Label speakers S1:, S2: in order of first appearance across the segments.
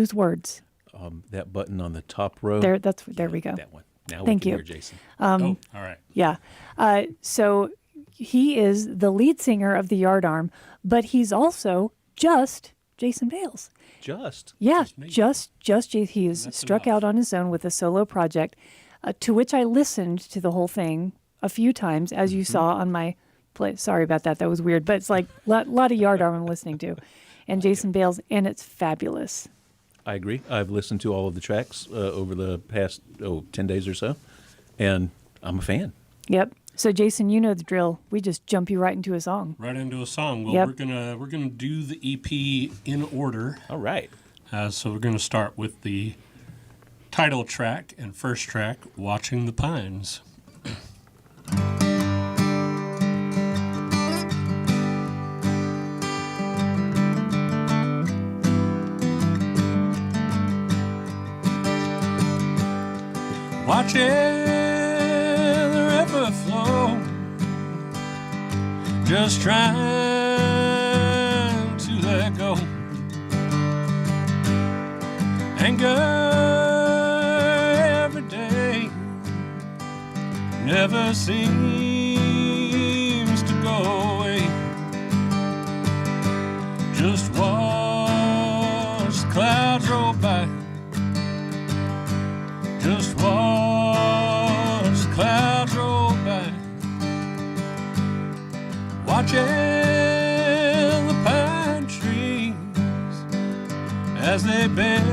S1: use words.
S2: That button on the top row.
S1: There we go.
S2: That one. Now
S1: Thank
S2: we
S1: you.
S2: can hear Jason.
S3: All right.
S1: Yeah. So he is the lead singer of the Yardarm, but he's also just Jason Bales.
S2: Just
S3: me.
S1: Just he is
S3: That's
S1: struck
S3: enough.
S1: out on his own with a solo project, to which I listened to the whole thing a few times, as you saw on my play. Sorry about that. That was weird, but it's like a lot of Yardarm I'm listening to, and Jason Bales, and it's fabulous.
S2: I agree. I've listened to all of the tracks over the past 10 days or so, and I'm a fan.
S1: Yep. So Jason, you know the drill. We just jump you right into a song.
S3: Right into a song. Well,
S1: Yep.
S3: we're gonna do the EP in order.
S2: All right.
S3: So we're gonna start with the title track and first track, "Watching the Pines." Watching the river flow, just trying to let go. Anger every day never seems to go away. Just watch the clouds roll by. Just watch the clouds roll by. Watching the pine trees as they bend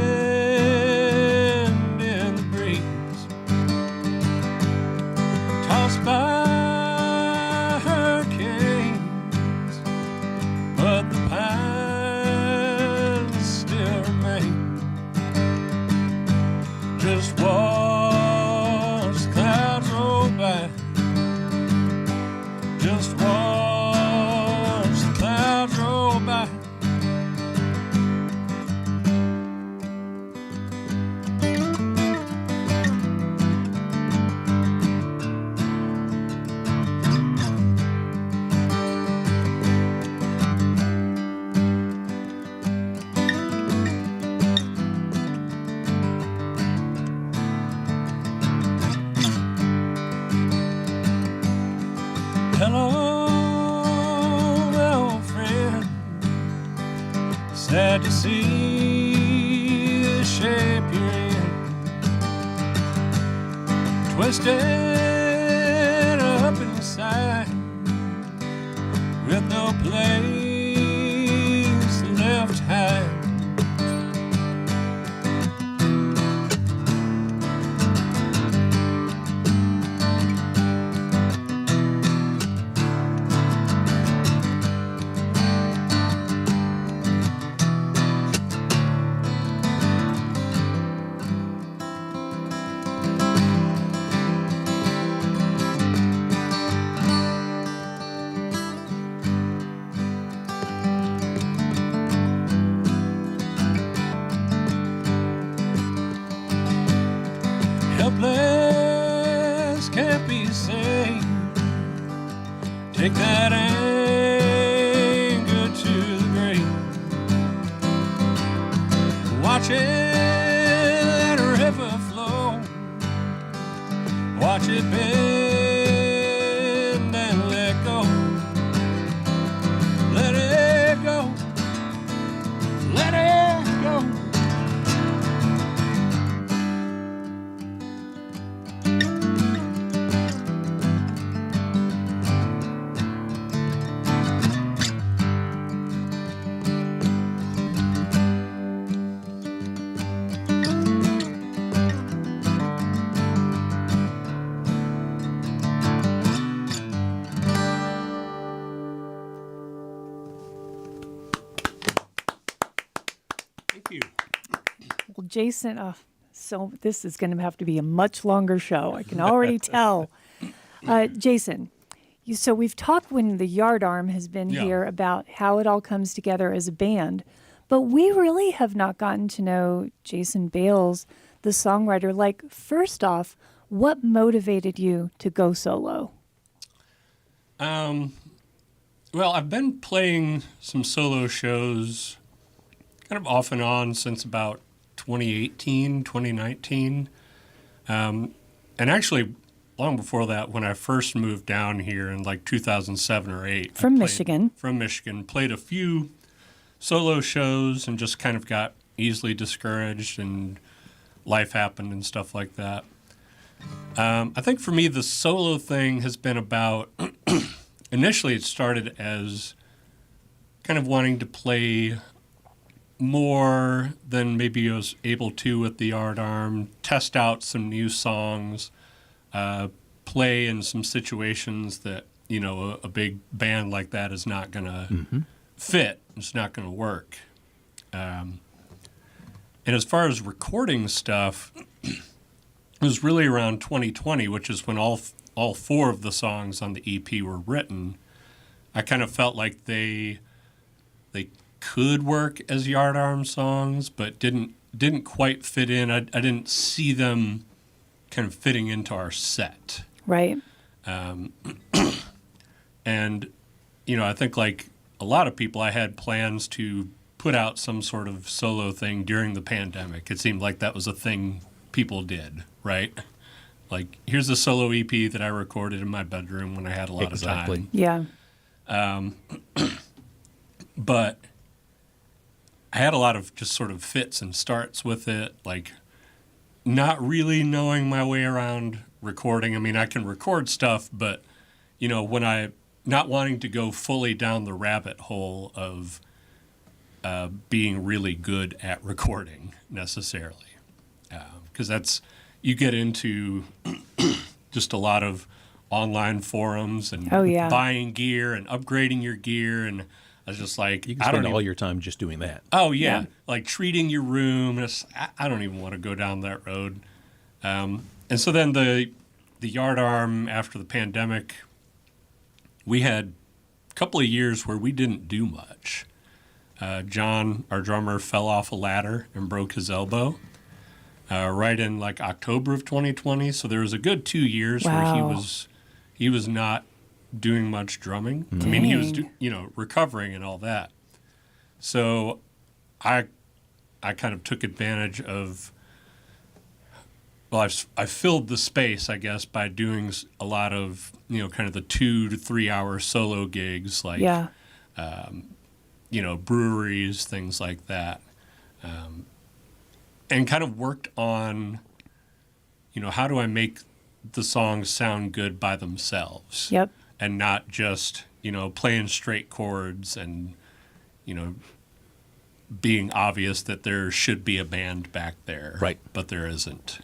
S3: in the breeze, tossed by hurricanes, but the pines still remain. Just watch the clouds roll by. Just watch the clouds roll by. Hello, my old friend. Sad to see the shape you're in. Twisted up inside with no place left to hide. Helpless, can't be saved. Take that anger to the grave. Watch that river flow. Watch it bend and let go. Let it go. Let it go. Thank you.
S1: Well, Jason, so this is going to have to be a much longer show. I can already tell. Jason, so we've talked when the Yardarm has been
S3: Yeah.
S1: here about how it all comes together as a band, but we really have not gotten to know Jason Bales, the songwriter. Like, first off, what motivated you to go solo?
S3: Well, I've been playing some solo shows kind of off and on since about 2018, 2019. And actually, long before that, when I first moved down here in like 2007 or 8.
S1: From Michigan.
S3: From Michigan. Played a few solo shows and just kind of got easily discouraged, and life happened and stuff like that. I think for me, the solo thing has been about, initially it started as kind of wanting to play more than maybe I was able to with the Yard Arm, test out some new songs, play in some situations that, you know, a big band like that is not going to fit. It's not going to work. And as far as recording stuff, it was really around 2020, which is when all 4 of the songs on the EP were written. I kind of felt like they could work as Yard Arm songs, but didn't quite fit in. I didn't see them kind of fitting into our set.
S1: Right.
S3: And, you know, I think like a lot of people, I had plans to put out some sort of solo thing during the pandemic. It seemed like that was a thing people did, right? Like, here's a solo EP that I recorded in my bedroom when I had a lot of time.
S1: Yeah.
S3: But I had a lot of just sort of fits and starts with it, like not really knowing my way around recording. I mean, I can record stuff, but, you know, when not wanting to go fully down the rabbit hole of being really good at recording necessarily. Because you get into just a lot of online forums and buying gear and upgrading your gear, and I was just like,
S2: you can spend all your time just doing that.
S3: Oh yeah, like treating your room. I don't even want to go down that road. And so then the Yard Arm, after the pandemic, we had a couple of years where we didn't do much. John, our drummer, fell off a ladder and broke his elbow right in like October of 2020. So there was a good 2 years where he was not doing much drumming.
S1: Dang.
S3: I mean, he was recovering and all that. So I kind of took advantage of. Well, I filled the space, I guess, by doing a lot of, kind of the 2 to 3 hour solo gigs, like, breweries, things like that. And kind of worked on, how do I make the songs sound good by themselves?
S1: Yep.
S3: And not just, playing straight chords and, being obvious that there should be a band back there.
S2: Right.
S3: But there isn't.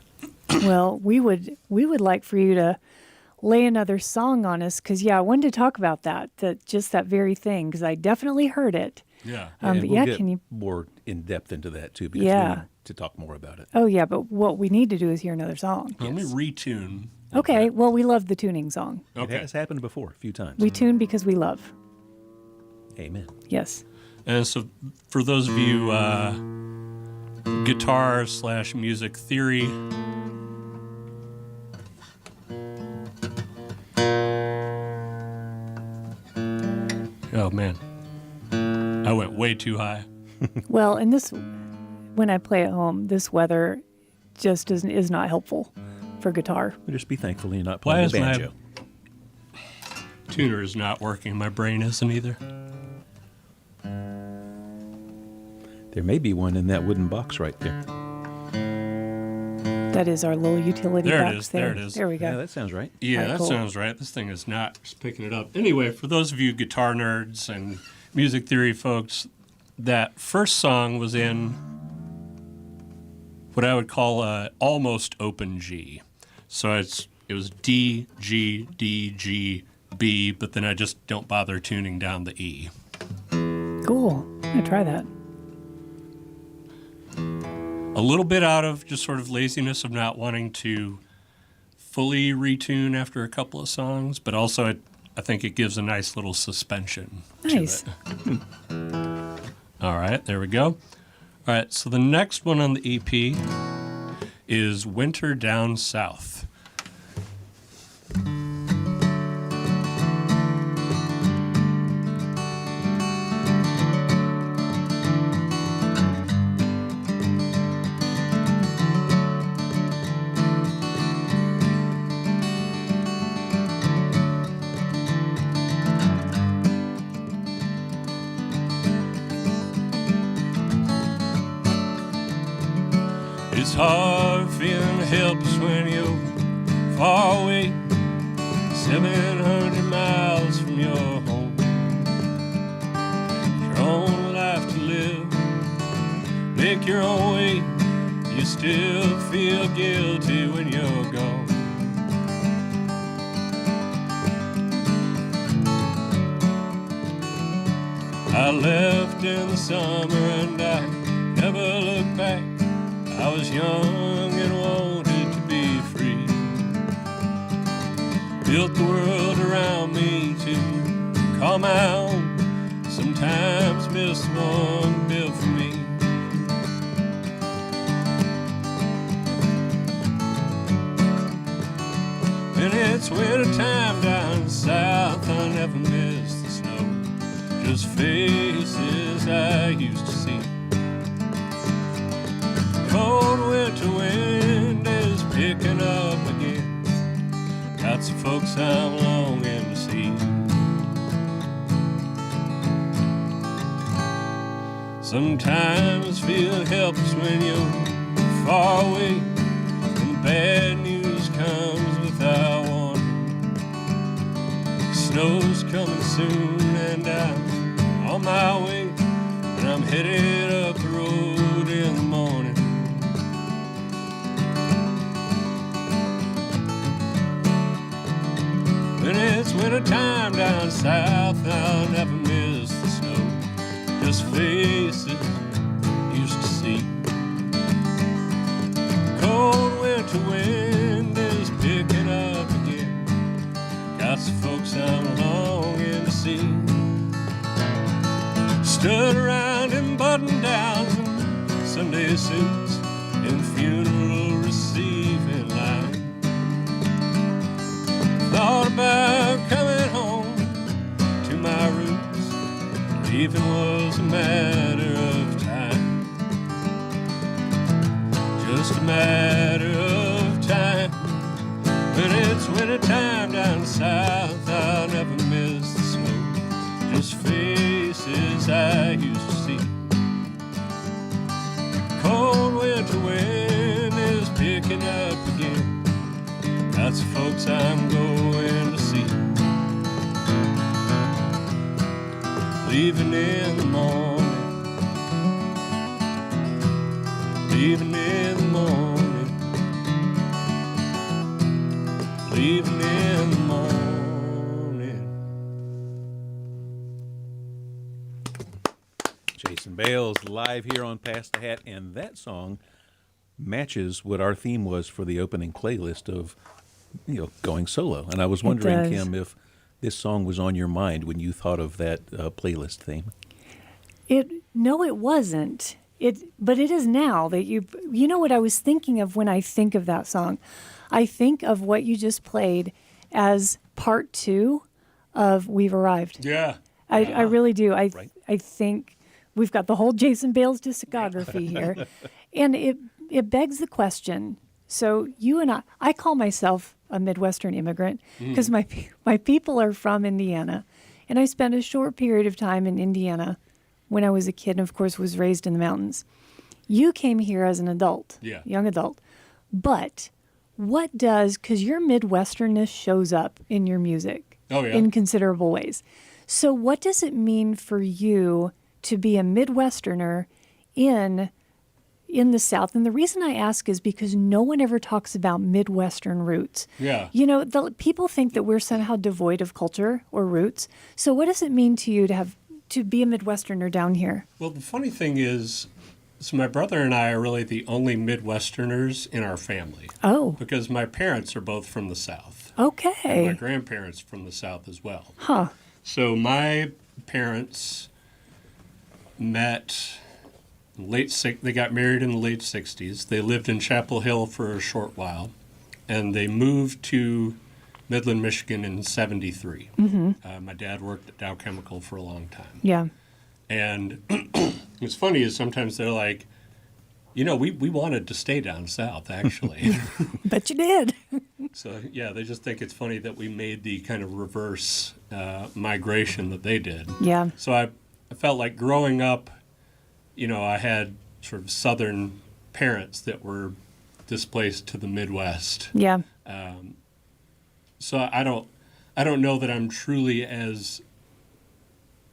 S1: Well, we would like for you to lay another song on us, because I wanted to talk about that very thing, because I definitely heard it.
S3: Yeah.
S2: And
S1: but
S2: we'll get
S1: can you
S2: more in depth into that too, because we need to talk more about it.
S1: Oh yeah, but what we need to do is hear another song.
S3: Let me retune.
S1: Okay, well, we love the tuning song.
S2: Okay. It has happened before a few times.
S1: We tune because we love.
S2: Amen.
S1: Yes.
S3: And so for those of you guitar/music theory, oh man, I went way too high.
S1: Well, and when I play at home, this weather just is not helpful for guitar.
S2: We'll just be thankful you're not
S3: Why
S2: playing
S3: is
S2: the banjo.
S3: my tuner is not working? My brain isn't either.
S2: There may be one in that wooden box right there.
S1: That is our little utility
S3: There it
S1: box
S3: is,
S1: there.
S3: there it is.
S1: There we go.
S2: Yeah, that sounds right.
S3: Yeah,
S1: Alright,
S3: that
S1: cool.
S3: sounds right. This thing is not just picking it up. Anyway, for those of you guitar nerds and music theory folks, that first song was in what I would call a almost open G. So it was D, G, D, G, B, but then I just don't bother tuning down the E.
S1: Cool. I'm going to try that.
S3: A little bit out of just sort of laziness of not wanting to fully retune after a couple of songs, but also I think it gives a nice little suspension
S1: Nice.
S3: to it. All right, there we go. All right, so the next one on the EP is Winter Down South. It's hard feeling helpless when you're far away, 700 miles from your home. Your own life to live, make your own way. You still feel guilty when you're gone. I left in the summer and I never looked back. I was young and wanted to be free. Built the world around me to call my own. Sometimes miss one built for me. When it's wintertime down south, I never miss the snow. Just faces I used to see. Cold winter wind is picking up again. Got some folks I'm longing to see. Sometimes feel helpless when you're far away, and bad news comes without warning. Snow's coming soon and I'm on my way, and I'm headed up the road in the morning. When it's wintertime down south, I'll never miss the snow. Just faces used to see. Cold winter wind is picking up again. Got some folks I'm longing to see. Stood around in button-downs and Sunday suits in funeral receiving line. Thought about coming home to my roots. Leaving was a matter of time. Just a matter of time. When it's wintertime down south, I'll never miss the snow. Just faces I used to see. Cold winter wind is picking up again. Lots of folks I'm going to see. Leaving in the morning. Leaving in the morning. Leaving in the morning.
S2: Jason Bales live here on Pass the Hat, and that song matches what our theme was for the opening playlist of, going solo. And I was wondering, Kim, if this song was on your mind when you thought of that playlist theme.
S1: No, it wasn't. But it is now that you know what I was thinking of when I think of that song. I think of what you just played as part 2 of We've Arrived.
S3: Yeah.
S1: I really do.
S2: Right.
S1: I think we've got the whole Jason Bales discography here. And it begs the question. So you and I call myself a Midwestern immigrant because my people are from Indiana. And I spent a short period of time in Indiana when I was a kid and, of course, was raised in the mountains. You came here as an adult, young adult. But what does, because your Midwesternness shows up in your music in considerable ways. So what does it mean for you to be a Midwesterner in the South? And the reason I ask is because no one ever talks about Midwestern roots.
S3: Yeah.
S1: People think that we're somehow devoid of culture or roots. So what does it mean to you to be a Midwesterner down here?
S3: Well, the funny thing is, so my brother and I are really the only Midwesterners in our family.
S1: Oh.
S3: Because my parents are both from the South.
S1: Okay.
S3: And my grandparents from the South as well.
S1: Huh.
S3: So my parents met they got married in the late 60s. They lived in Chapel Hill for a short while, and they moved to Midland, Michigan in 73. My dad worked at Dow Chemical for a long time.
S1: Yeah.
S3: And what's funny is sometimes they're like, we wanted to stay down south, actually.
S1: Bet you did.
S3: So, yeah, they just think it's funny that we made the kind of reverse migration that they did.
S1: Yeah.
S3: So I felt like growing up, I had sort of Southern parents that were displaced to the Midwest.
S1: Yeah.
S3: So I don't know that I'm truly as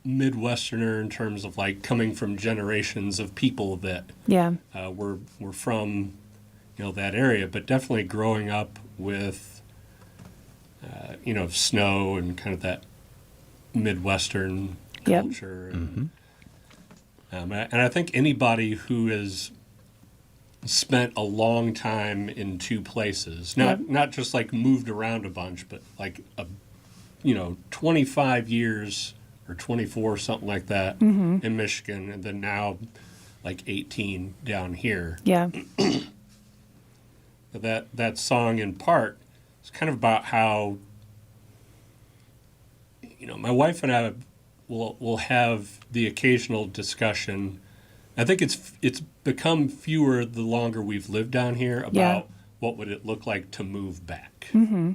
S3: Midwesterner in terms of like coming from generations of people that
S1: Yeah.
S3: were from that area, but definitely growing up with snow and kind of that Midwestern
S1: Yep.
S3: culture. And I think anybody who has spent a long time in two places, not just like moved around a bunch, but like 25 years or 24, something like that in Michigan, and then now like 18 down here.
S1: Yeah.
S3: That song in part is kind of about how my wife and I will have the occasional discussion. I think it's become fewer the longer we've lived down here about what would it look like to move back. Mm-hmm.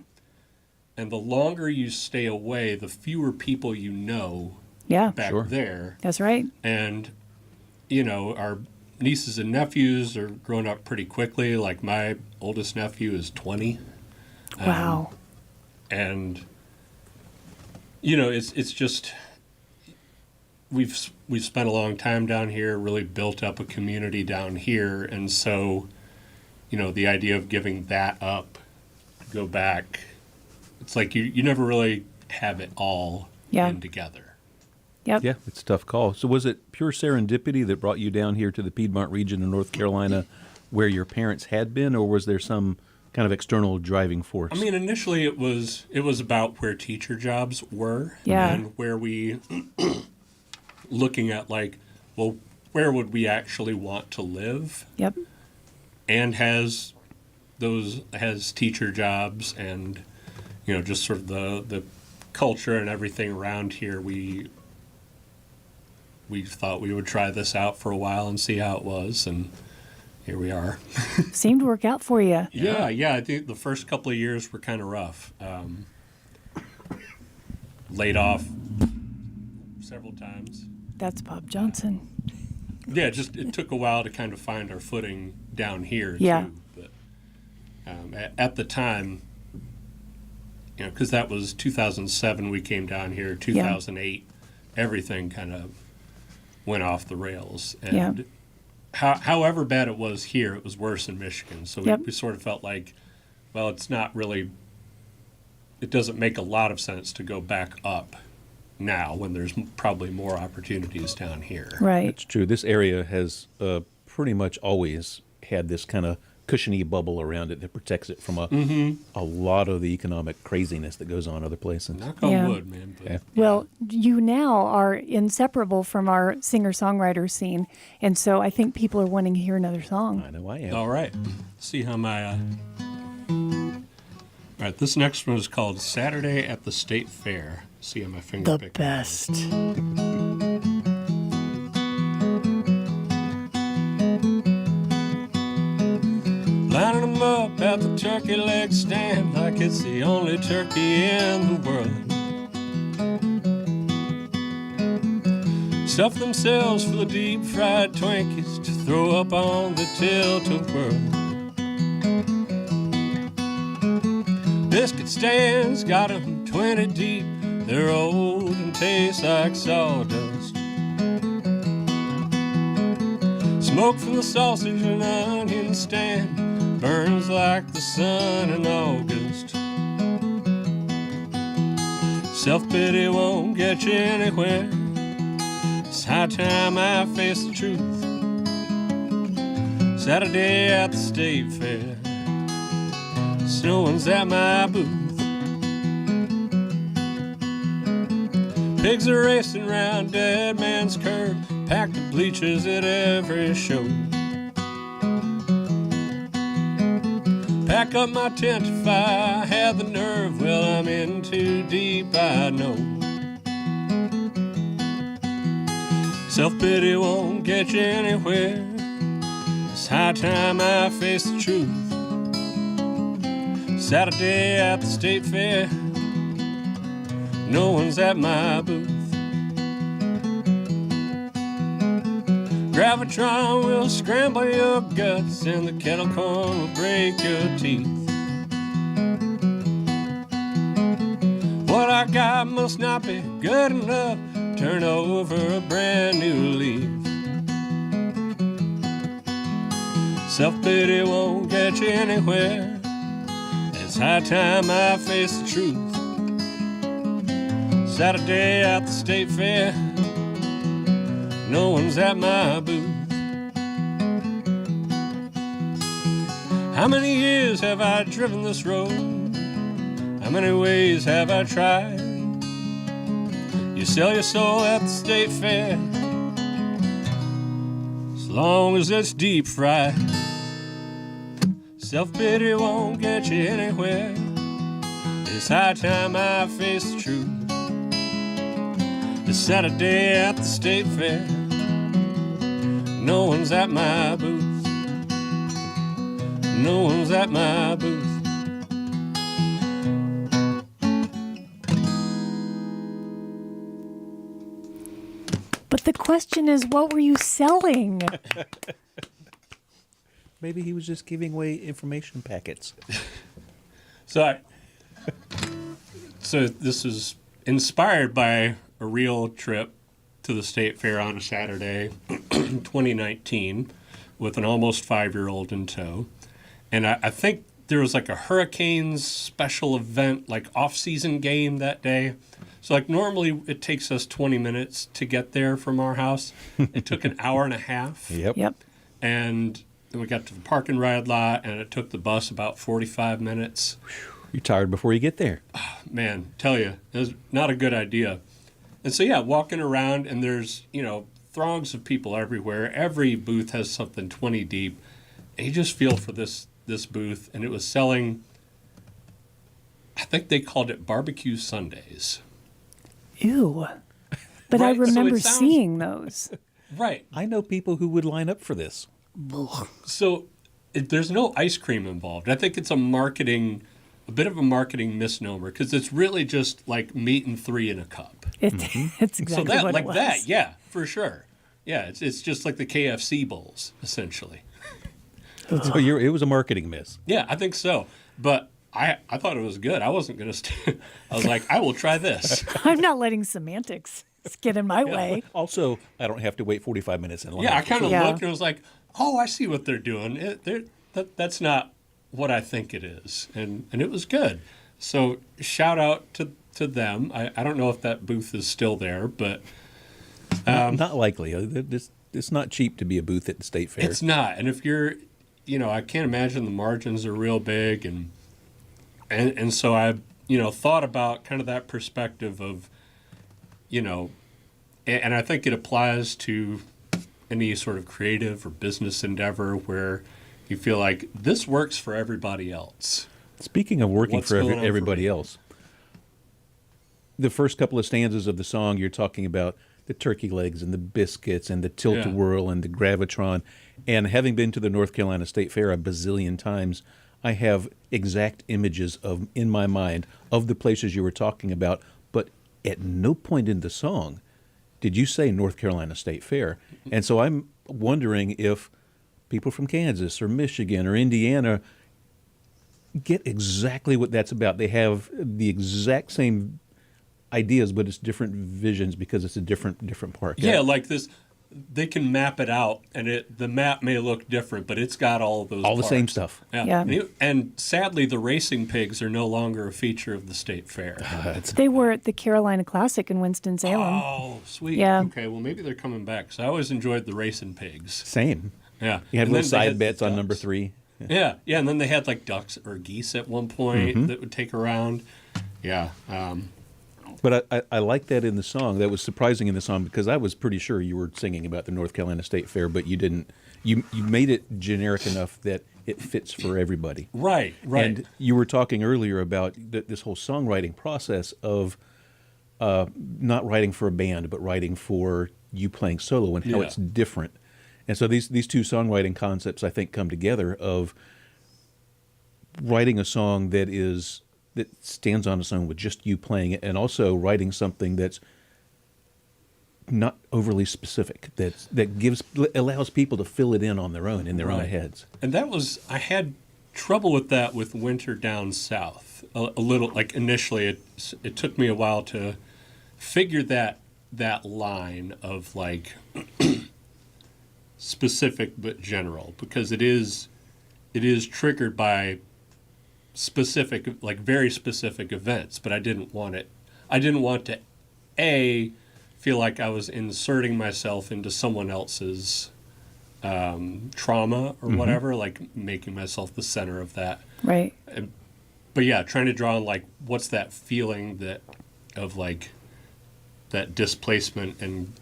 S3: And the longer you stay away, the fewer people you know back there.
S1: That's right.
S3: And, our nieces and nephews are growing up pretty quickly. Like my oldest nephew is 20.
S1: Wow.
S3: And, it's just... We've spent a long time down here, really built up a community down here, and so, the idea of giving that up, go back, it's like you never really have it all in together.
S1: Yep.
S2: Yeah, it's a tough call. So was it pure serendipity that brought you down here to the Piedmont region of North Carolina where your parents had been, or was there some kind of external driving force?
S3: I mean, initially it was about where teacher jobs were and where we... looking at like, well, where would we actually want to live?
S1: Yep.
S3: And has teacher jobs and, just sort of the culture and everything around here. We thought we would try this out for a while and see how it was, and here we are.
S1: Seemed to work out for you.
S3: Yeah. I think the first couple of years were kind of rough. Laid off several times.
S1: That's Bob Johnson.
S3: Yeah, it took a while to kind of find our footing down here,
S1: Yeah.
S3: too. But at the time, because that was 2007 we came down here, 2008, everything kind of went off the rails. And however bad it was here, it was worse in Michigan. So we sort of felt like, well, it doesn't make a lot of sense to go back up now when there's probably more opportunities down here.
S1: Right.
S2: It's true. This area has pretty much always had this kind of cushiony bubble around it that protects it from a lot of the economic craziness that goes on other places.
S3: Knock on wood, man. But,
S1: Well, you now are inseparable from our singer-songwriter scene, and so I think people are wanting to hear another song.
S2: I know I am.
S3: All right. See how my... All right, this next one is called Saturday at the State Fair. See how my finger
S1: The
S3: pick
S1: best.
S3: Lining them up at the turkey leg stand like it's the only turkey in the world. Stuff themselves full of deep fried Twinkies to throw up on the tilt-a-whirl. Biscuit stands got 'em 20 deep. They're old and taste like sawdust. Smoke from the sausage and onion stand burns like the sun in August. Self-pity won't get you anywhere. It's high time I face the truth. Saturday at the State Fair, snowing's at my booth. Pigs are racing round Dead Man's Curve, packed the bleachers at every show. Pack up my tent if I had the nerve. Well, I'm in too deep, I know. Self-pity won't get you anywhere. It's high time I face the truth. Saturday at the State Fair, no one's at my booth. Gravitron will scramble your guts and the kettle corn will break your teeth. What I got must not be good enough. Turn over a brand new leaf. Self-pity won't get you anywhere. It's high time I face the truth. Saturday at the state fair, no one's at my booth. How many years have I driven this road? How many ways have I tried? You sell your soul at the state fair, as long as it's deep fried. Self-pity won't get you anywhere. It's high time I face the truth. It's Saturday at the state fair, no one's at my booth. No one's at my booth.
S1: But the question is, what were you selling?
S2: Maybe he was just giving away information packets.
S3: So this is inspired by a real trip to the state fair on a Saturday, 2019, with an almost 5-year-old in tow. And I think there was like a Hurricanes special event, like off-season game that day. So like normally it takes us 20 minutes to get there from our house. It took an hour and a half.
S1: Yep.
S3: And then we got to the park and ride lot, and it took the bus about 45 minutes.
S2: You're tired before you get there.
S3: Man, tell you, it was not a good idea. And so, yeah, walking around, and there's, throngs of people everywhere. Every booth has something 20 deep. And you just feel for this booth, and it was selling, I think they called it barbecue sundaes.
S1: Ew. But I
S3: Right, so it
S1: remember
S3: sounds-
S1: seeing those.
S3: Right.
S2: I know people who would line up for this.
S3: So there's no ice cream involved. I think it's a bit of a marketing misnomer, because it's really just like meat and 3 in a cup.
S1: It's exactly
S3: So that,
S1: what
S3: like
S1: it was.
S3: that, yeah, for sure. Yeah, it's just like the KFC bowls, essentially.
S2: So it was a marketing miss.
S3: Yeah, I think so. But I thought it was good. I wasn't going to I was like, I will try this.
S1: I'm not letting semantics get in my way.
S2: Also, I don't have to wait 45 minutes in line.
S3: Yeah, I kind of
S1: Yeah.
S3: looked and I was like, oh, I see what they're doing. That's not what I think it is. And it was good. So shout out to them. I don't know if that booth is still there, but
S2: Not likely. It's not cheap to be a booth at the state fair.
S3: it's not. And if you're, I can't imagine the margins are real big. And so I, thought about kind of that perspective of, and I think it applies to any sort of creative or business endeavor where you feel like this works for everybody else.
S2: Speaking of working
S3: What's
S2: for
S3: going on for
S2: everybody
S3: me?
S2: else, the first couple of stanzas of the song, you're talking about the turkey legs and the biscuits and the tilt-a-whirl and the gravitron. And having been to the North Carolina State Fair a bazillion times, I have exact images in my mind of the places you were talking about. But at no point in the song did you say North Carolina State Fair. And so I'm wondering if people from Kansas or Michigan or Indiana get exactly what that's about. They have the exact same ideas, but it's different visions because it's a different park.
S3: Yeah, like this, they can map it out, and the map may look different, but it's got all of those
S2: all the same
S3: parts.
S2: stuff.
S1: Yeah.
S3: And sadly, the racing pigs are no longer a feature of the state fair.
S1: They were at the Carolina Classic in Winston-Salem.
S3: Oh, sweet.
S1: Yeah.
S3: Okay, well, maybe they're coming back. So I always enjoyed the racing pigs.
S2: Same.
S3: Yeah.
S2: You had
S3: And
S2: little
S3: then they
S2: side
S3: had
S2: bets on
S3: ducks.
S2: number 3.
S3: Yeah, and then they had like ducks or geese at one point that would take around. Yeah.
S2: But I like that in the song. That was surprising in the song because I was pretty sure you were singing about the North Carolina State Fair, but you didn't. You made it generic enough that it fits for everybody.
S3: Right.
S2: And you were talking earlier about this whole songwriting process of not writing for a band, but writing for you playing solo and how
S3: Yeah.
S2: it's different. And so these two songwriting concepts, I think, come together of writing a song that stands on its own with just you playing it, and also writing something that's not overly specific. That allows people to fill it in on their own in their own heads.
S3: And I had trouble with that with Winter Down South a little. Like initially, it took me a while to figure that line of like specific but general, because it is triggered by specific, like very specific events. But I didn't want to feel like I was inserting myself into someone else's trauma or whatever, like making myself the center of that.
S1: Right.
S3: But yeah, trying to draw on like what's that feeling of like that displacement and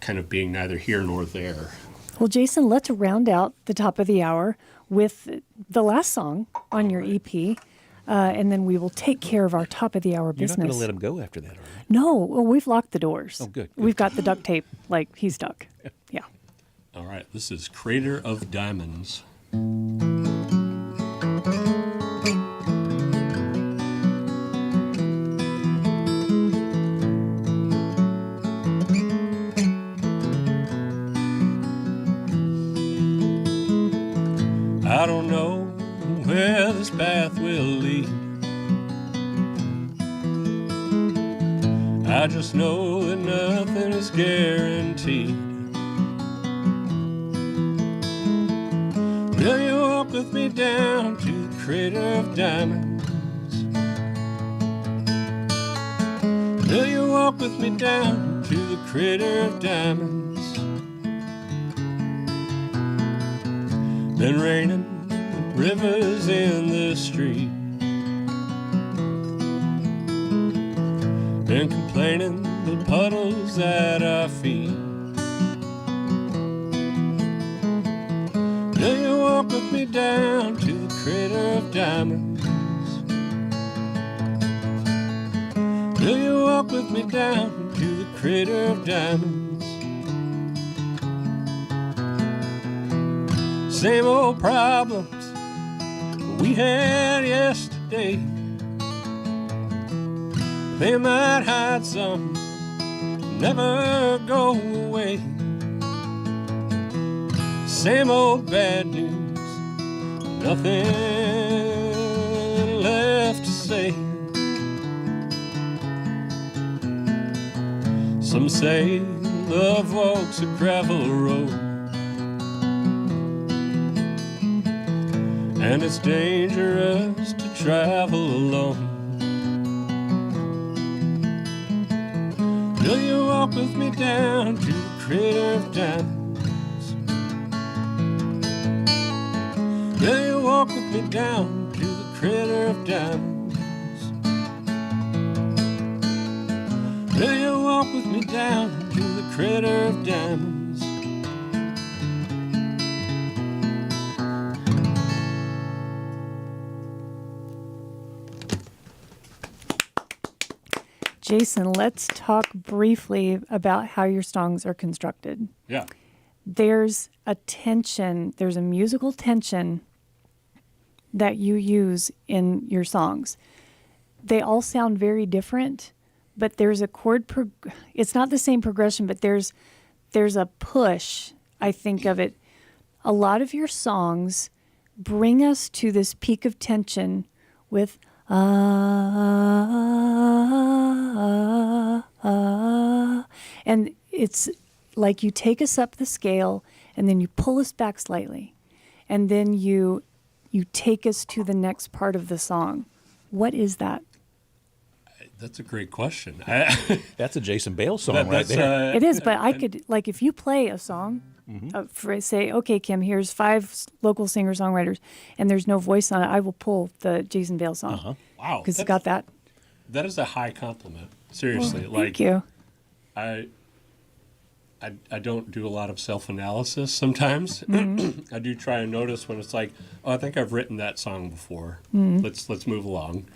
S3: kind of being neither here nor there.
S1: Well, Jason, let's round out the top of the hour with the last song on your EP, and then we will take care of our top of the hour
S2: You're
S1: business.
S2: not going to let him go after that, are you?
S1: No, well, we've locked the doors.
S2: Oh, good.
S1: We've got the duct tape, like he's stuck. Yeah.
S3: All right, this is Crater of Diamonds. I don't know where this path will lead. I just know that nothing is guaranteed. Will you walk with me down to the Crater of Diamonds? Will you walk with me down to the Crater of Diamonds? Been raining rivers in the street. Been complaining the puddles at our feet. Will you walk with me down to the Crater of Diamonds? Will you walk with me down to the Crater of Diamonds? Same old problems we had yesterday. They might hide some, never go away. Same old bad news, nothing left to say. Some say love walks a gravel road, and it's dangerous to travel alone. Will you walk with me down to the Crater of Diamonds? Will you walk with me down to the Crater of Diamonds? Will you walk with me down to the Crater of Diamonds?
S1: Jason, let's talk briefly about how your songs are constructed.
S3: Yeah.
S1: There's a tension, there's a musical tension that you use in your songs. They all sound very different, but there's a it's not the same progression, but there's a push, I think of it. A lot of your songs bring us to this peak of tension with and it's like you take us up the scale and then you pull us back slightly and then you take us to the next part of the song. What is that?
S3: That's a great question.
S2: That's a Jason Bales song right there.
S1: It is, but I could, like, if you play a song, for say, okay, Kim, here's 5 local singer-songwriters, and there's no voice on it, I will pull the Jason Bales song.
S3: Wow.
S1: Because it's got that.
S3: That is a high compliment. Seriously.
S1: Well, thank you.
S3: I don't do a lot of self-analysis sometimes. I do try and notice when it's like, oh, I think I've written that song before. Let's move along.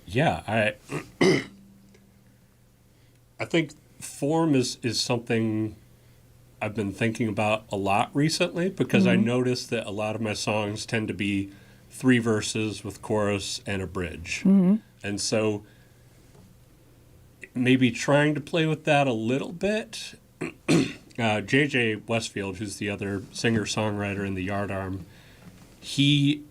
S3: Yeah, I think form is something I've been thinking about a lot recently because I noticed that a lot of my songs tend to be 3 verses with chorus and a bridge. And so maybe trying to play with that a little bit. J.J. Westfield, who's the other singer-songwriter in the Yardarm, he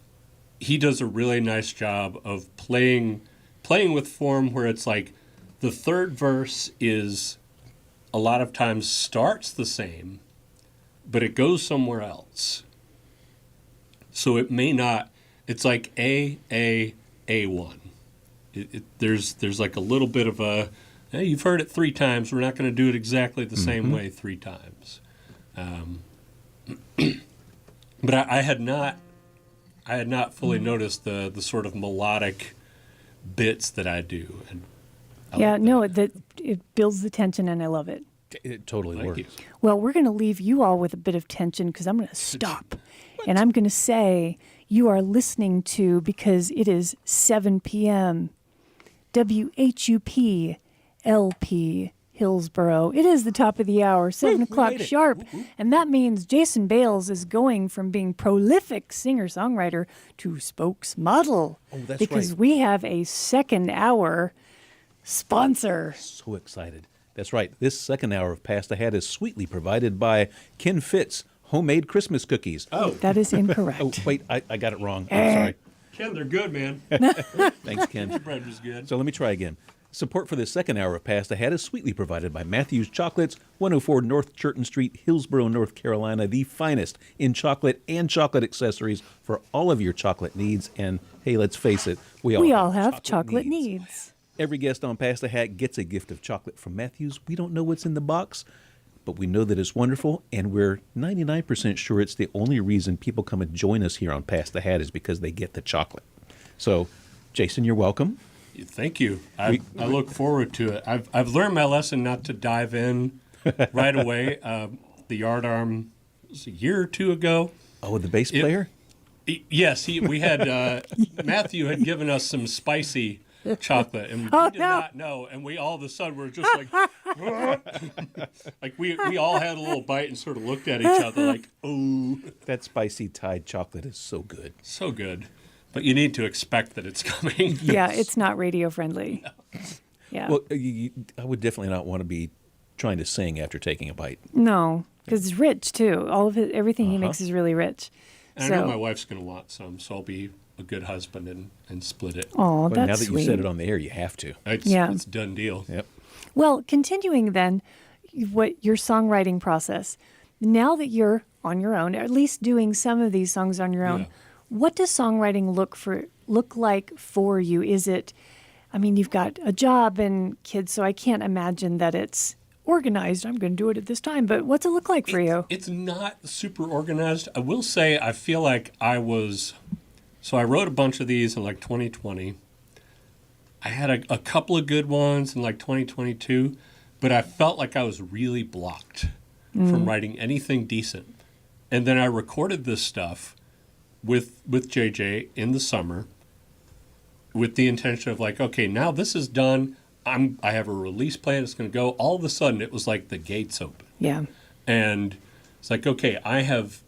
S3: does a really nice job of playing with form where it's like the third verse is a lot of times starts the same, but it goes somewhere else. So it may not, it's like A1. There's like a little bit of a, hey, you've heard it 3 times. We're not going to do it exactly the same way 3 times. But I had not fully noticed the sort of melodic bits that I do. And
S1: it builds the tension, and I love it.
S2: It totally
S3: Thank
S2: works.
S3: you.
S1: Well, we're going to leave you all with a bit of tension because I'm going to stop. And I'm going to say you are listening to, because it is 7 p.m., WHUP LP Hillsboro. It is the top of the hour, 7 o'clock
S2: made it.
S1: sharp. And that means Jason Bales is going from being prolific singer-songwriter to spokesmodel.
S2: Oh, that's
S1: because
S2: right.
S1: we have a second hour sponsor.
S2: So excited. That's right. This second hour of Past the Hat is sweetly provided by Ken Fitz homemade Christmas cookies.
S3: Oh,
S1: That is incorrect.
S2: Oh, wait, I got it wrong. I'm sorry.
S3: Ken, they're good, man.
S2: Thanks, Ken.
S3: Bread was good.
S2: So let me try again. Support for this second hour of Past the Hat is sweetly provided by Matthews Chocolates, 104 North Churton Street, Hillsboro, North Carolina, the finest in chocolate and chocolate accessories for all of your chocolate needs. And hey, let's face it, we all
S1: have chocolate needs.
S2: Every guest on Past the Hat gets a gift of chocolate from Matthews. We don't know what's in the box, but we know that it's wonderful, and we're 99% sure it's the only reason people come and join us here on Past the Hat is because they get the chocolate. So, Jason, you're welcome.
S3: Thank you. I look forward to it. I've learned my lesson not to dive in right away. The Yardarm was a year or 2 ago.
S2: Oh, the bass player?
S3: Yes, we had Matthew had given us some spicy chocolate, and we did not know. And we all of a sudden were just like, like we all had a little bite and sort of looked at each other like, oh,
S2: That spicy Tide chocolate is so good.
S3: so good. But you need to expect that it's coming.
S1: Yeah, it's not radio friendly. Yeah.
S2: Well, I would definitely not want to be trying to sing after taking a bite.
S1: No, because it's rich too. All of it, everything he makes is really rich.
S3: And I know my wife's going to want some, so I'll be a good husband and split it.
S1: Oh,
S2: But
S1: that's
S2: now that
S1: sweet.
S2: you said it on the air, you have to.
S3: It's a done deal.
S2: Yep.
S1: Well, continuing then, what your songwriting process. Now that you're on your own, or at least doing some of these songs on your own,
S3: Yeah.
S1: what does songwriting look like for you? Is it? I mean, you've got a job and kids, so I can't imagine that it's organized. I'm going to do it at this time. But what's it look like for you?
S3: It's not super organized. I will say I feel like I was... So I wrote a bunch of these in like 2020. I had a couple of good ones in like 2022, but I felt like I was really blocked from writing anything decent. And then I recorded this stuff with JJ in the summer with the intention of like, okay, now this is done. I have a release plan. It's going to go. All of a sudden, it was like the gates open.
S1: Yeah.
S3: And it's like, okay, I have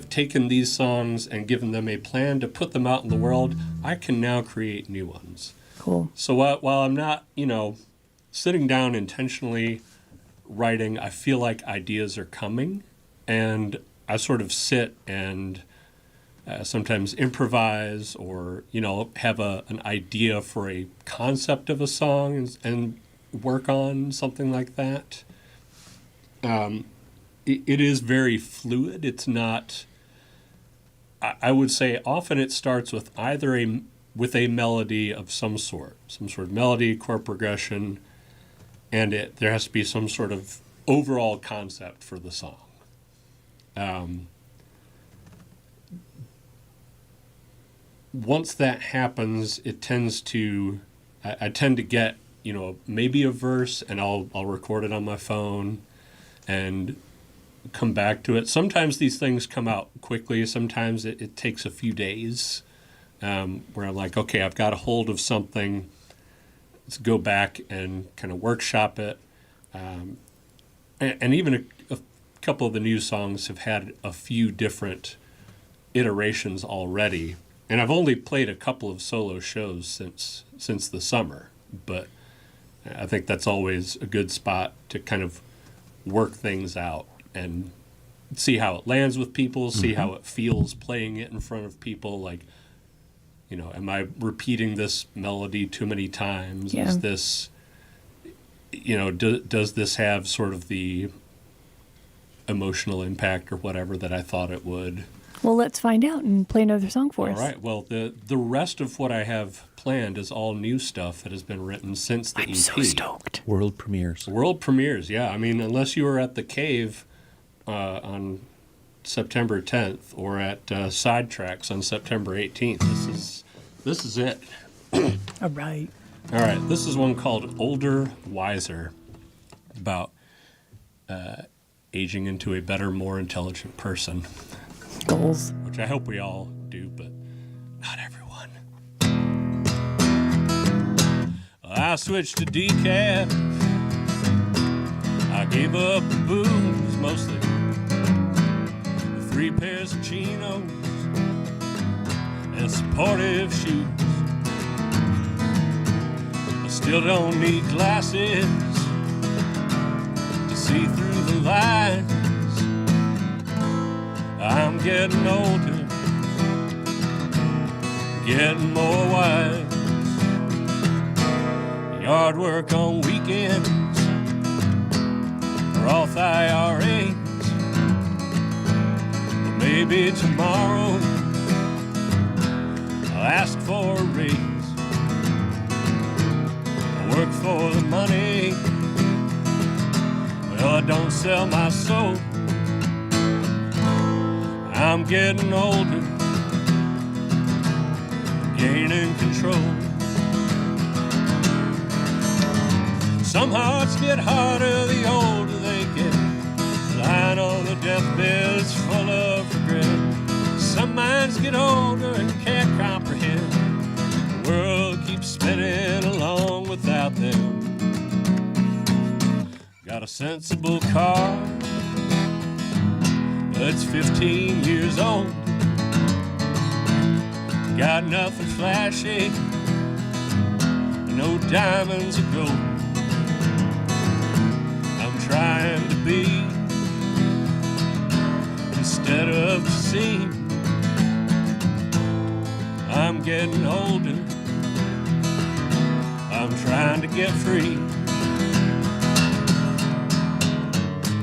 S3: taken these songs and given them a plan to put them out in the world. I can now create new ones.
S1: Cool.
S3: So while I'm not, sitting down intentionally writing, I feel like ideas are coming, and I sort of sit and sometimes improvise or, have an idea for a concept of a song and work on something like that. It is very fluid. It's not, I would say often it starts with either with a melody of some sort of melody, chord progression, and there has to be some sort of overall concept for the song. Once that happens, I tend to get, maybe a verse, and I'll record it on my phone and come back to it. Sometimes these things come out quickly. Sometimes it takes a few days where I'm like, okay, I've got a hold of something. Let's go back and kind of workshop it. And even a couple of the new songs have had a few different iterations already. And I've only played a couple of solo shows since the summer. But I think that's always a good spot to kind of work things out and see how it lands with people, see how it feels playing it in front of people. Like, am I repeating this melody too many times?
S1: Yeah.
S3: Is this, does this have sort of the emotional impact or whatever that I thought it would?
S1: Well, let's find out and play another song for us.
S3: All right. Well, the rest of what I have planned is all new stuff that has been written since the EP.
S1: I'm so stoked.
S2: World premieres.
S3: World premieres, yeah. I mean, unless you were at the Cave on September 10th or at Sidetracks on September 18th, this is it.
S1: All right.
S3: All right. This is one called Older, Wiser, about aging into a better, more intelligent person,
S1: Goals.
S3: which I hope we all do, but not everyone. I switched to decaf. I gave up the booze, mostly 3 pairs of chinos and supportive shoes. I still don't need glasses to see through the lines. I'm getting older, getting more wise. Yard work on weekends for Roth IRAs. But maybe tomorrow I'll ask for a raise. I work for the money. Well, I don't sell my soul. I'm getting older, gaining control. Some hearts get harder the older they get. Lying on the deathbeds full of regret. Some minds get older and can't comprehend. The world keeps spinning along without them. Got a sensible car that's 15 years old. Got nothing flashy, no diamonds or gold. I'm trying to be instead of to seem. I'm getting older, I'm trying to get free.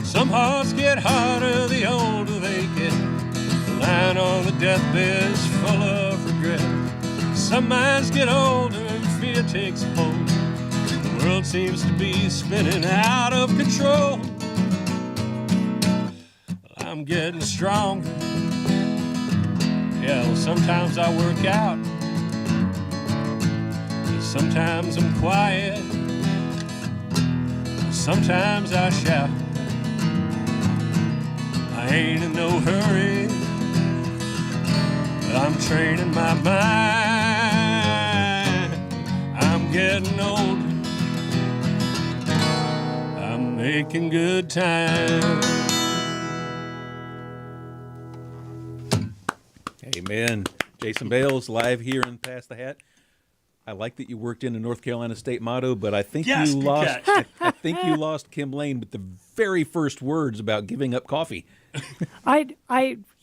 S3: Some hearts get harder the older they get. Lying on the deathbeds full of regret. Some minds get older and fear takes hold. The world seems to be spinning out of control. I'm getting stronger. Yeah, well, sometimes I work out. Sometimes I'm quiet. Sometimes I shout. I ain't in no hurry. I'm training my mind. I'm getting older. I'm making good time.
S2: Amen. Jason Bales live here in Pass the Hat. I like that you worked in a North Carolina State motto, but I think
S3: Yes,
S2: you
S3: good
S2: lost.
S3: catch.
S2: I think you lost Kim Lane with the very first words about giving up coffee.
S1: I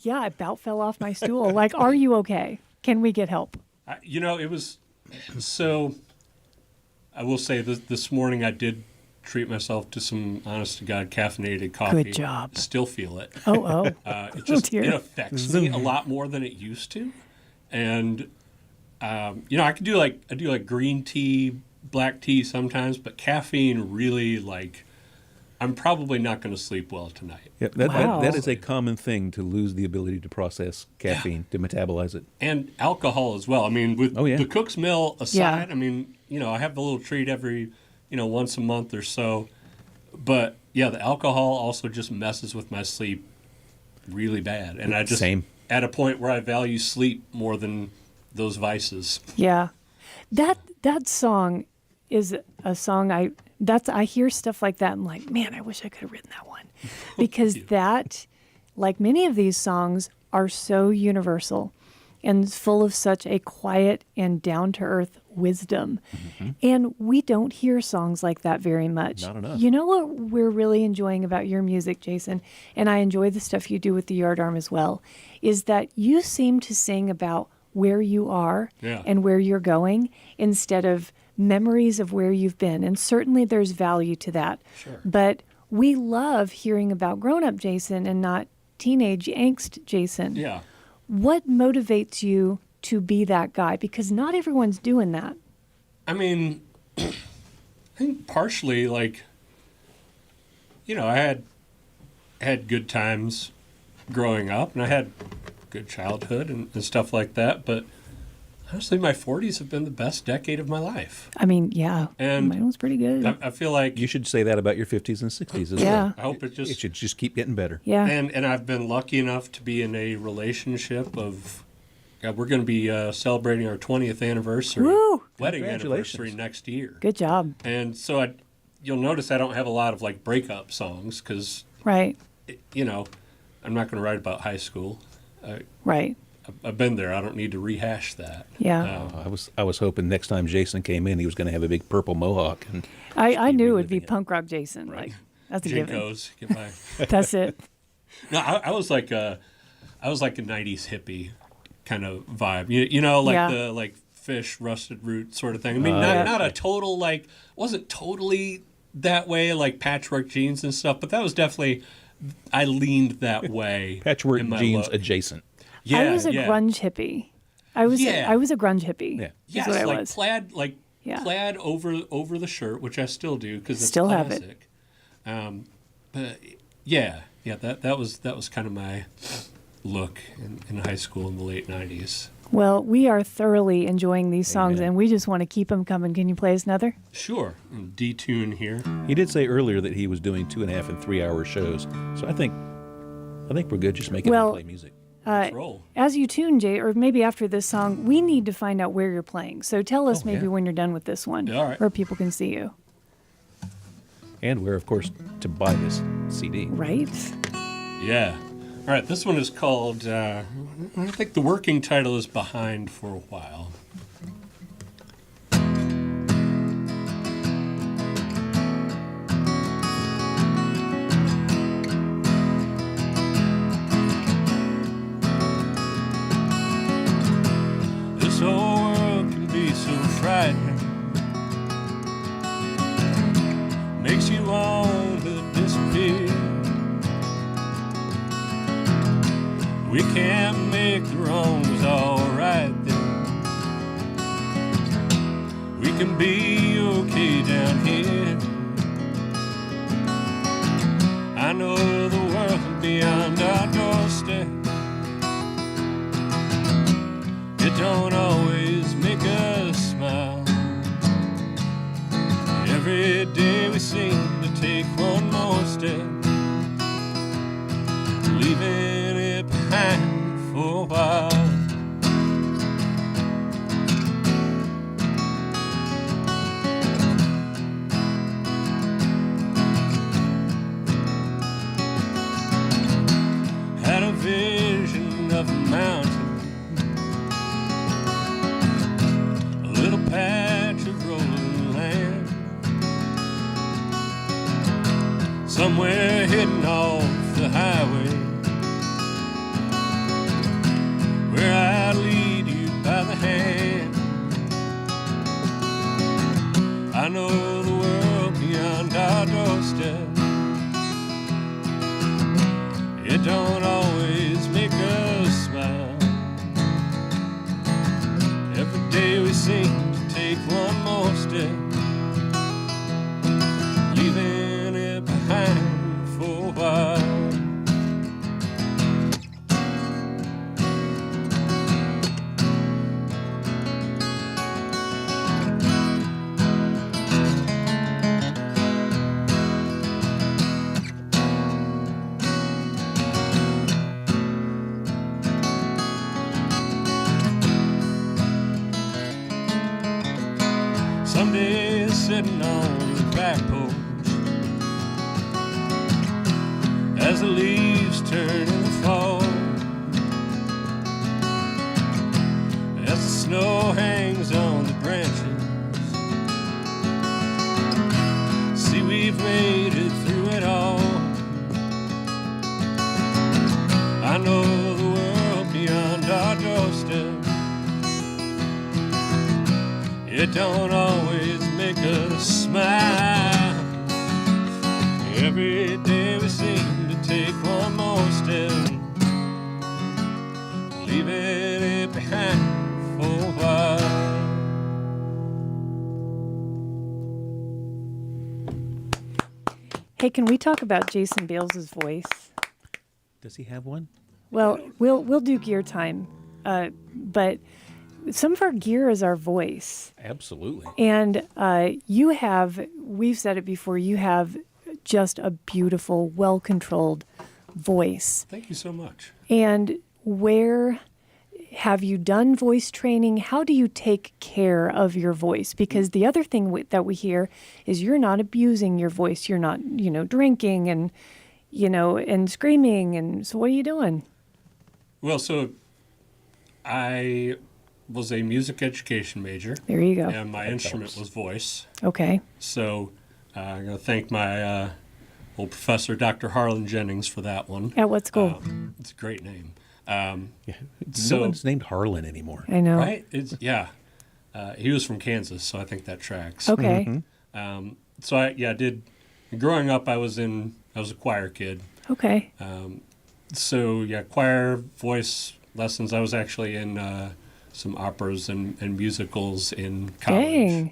S1: about fell off my stool. Like, are you okay? Can we get help?
S3: It was so. I will say this morning I did treat myself to some honest to God caffeinated coffee.
S1: Good job.
S3: Still feel it.
S1: It just
S3: It affects me a lot more than it used to, and I do like green tea, black tea sometimes, but caffeine really I'm probably not going to sleep well tonight.
S2: Yeah, that is a common thing, to lose the ability to process caffeine, to metabolize it.
S3: And alcohol as well. I mean, with the Cook's Mill aside, I mean, I have the little treat every, once a month or so. But yeah, the alcohol also just messes with my sleep really bad. And I just
S2: Same.
S3: At a point where I value sleep more than those vices.
S1: Yeah. That song is a song I hear stuff like that. I'm like, man, I wish I could have written that one. Because that, like many of these songs, are so universal. and full of such a quiet and down-to-earth wisdom. And we don't hear songs like that very much.
S2: Not enough.
S1: You know what we're really enjoying about your music, Jason, and I enjoy the stuff you do with the Yardarm as well, is that you seem to sing about where you are
S3: Yeah.
S1: and where you're going instead of memories of where you've been. And certainly there's value to that.
S3: Sure.
S1: But we love hearing about grown-up Jason and not teenage angst Jason.
S3: Yeah.
S1: What motivates you to be that guy? Because not everyone's doing that.
S3: I mean, I think partially, like, you know, I had good times growing up, and I had good childhood and stuff like that. But honestly, my 40s have been the best decade of my life.
S1: I mean, yeah,
S3: And
S1: mine was pretty good.
S3: I feel like
S2: You should say that about your 50s and 60s as
S1: Yeah.
S2: well.
S3: I hope it
S2: It
S3: just
S2: should just keep getting better.
S1: Yeah.
S3: and I've been lucky enough to be in a relationship of. God, we're going to be celebrating our 20th anniversary,
S1: Woo!
S3: wedding
S2: Congratulations.
S3: anniversary next year.
S1: Good job.
S3: And so you'll notice I don't have a lot of like breakup songs because,
S1: Right.
S3: you know, I'm not going to write about high school.
S1: Right.
S3: I've been there. I don't need to rehash that.
S1: Yeah.
S2: I was hoping next time Jason came in, he was going to have a big purple mohawk. And
S1: I knew it would be
S2: reliving it.
S1: punk rock Jason. Like, that's a given.
S3: Jinkos, get my.
S1: That's it.
S3: No, I was like a 90s hippie kind of vibe. You know, like
S1: Yeah.
S3: the like fish, rusted root sort of thing. I mean,
S1: Yeah.
S3: not a total like wasn't totally that way like patchwork jeans and stuff, but that was definitely I leaned that way.
S2: patchwork
S3: in my
S2: jeans
S3: look.
S2: adjacent.
S3: Yeah,
S1: I was a
S3: yeah.
S1: grunge hippie. I was
S3: Yeah.
S1: I was a grunge hippie.
S2: Yeah.
S3: Yes,
S1: Is what I
S3: like
S1: was.
S3: plaid,
S1: Yeah.
S3: plaid over the shirt, which I still do because it's
S1: Still have it.
S3: classic. But yeah, that was kind of my look in high school in the late '90s.
S1: Well, we are thoroughly enjoying these songs,
S2: Amen.
S1: and we just want to keep them coming. Can you play us another?
S3: Sure, detune here.
S2: He did say earlier that he was doing 2.5 and 3 hour shows. So I think we're good just making
S1: Well,
S2: him play music.
S3: Let's roll.
S1: As you tune, Jay, or maybe after this song, we need to find out where you're playing. So tell us
S2: Oh,
S1: maybe
S2: yeah.
S1: when you're done with this one,
S3: Yeah, all right.
S1: where people can see you.
S2: And where, of course, to buy this CD.
S1: Right?
S3: Yeah. All right, this one is called, I think the working title is Behind for a While. This whole world can be so frightening. Makes you want to disappear. We can't make the wrongs all right then. We can be okay down here. I know the world beyond our doorstep. It don't always make us smile. Every day we seem to take one more step, leaving it behind for a while. Had a vision of a mountain, a little patch of rolling land, somewhere hidden off the highway, where I lead you by the hand. I know the world beyond our doorstep. It don't always make us smile. Every day we seem to take one more step, leaving it behind for a while. Some days sitting on the back porch, as the leaves turn in the fall, It don't always make us smile. Every day we seem to take one more step, leaving it behind for a while.
S1: Hey, can we talk about Jason Bales' voice?
S2: Does he have one?
S1: Well, we'll do gear time, but some of our gear is our voice.
S2: Absolutely.
S1: And we've said it before, you have just a beautiful, well-controlled voice.
S3: Thank you so much.
S1: And where have you done voice training? How do you take care of your voice? Because the other thing that we hear is you're not abusing your voice. You're not, drinking and, and screaming. And so what are you doing?
S3: Well, so I was a music education major.
S1: There you go.
S3: And my instrument was voice.
S1: Okay.
S3: So I'm going to thank my old professor, Dr. Harlan Jennings, for that one.
S1: At what school?
S3: It's a great name.
S2: Yeah. No one's named Harlan anymore.
S1: I know.
S3: Right? He was from Kansas, so I think that tracks.
S1: Okay.
S3: So I did. Growing up, I was a choir kid.
S1: Okay.
S3: Choir, voice lessons. I was actually in some operas and musicals in college.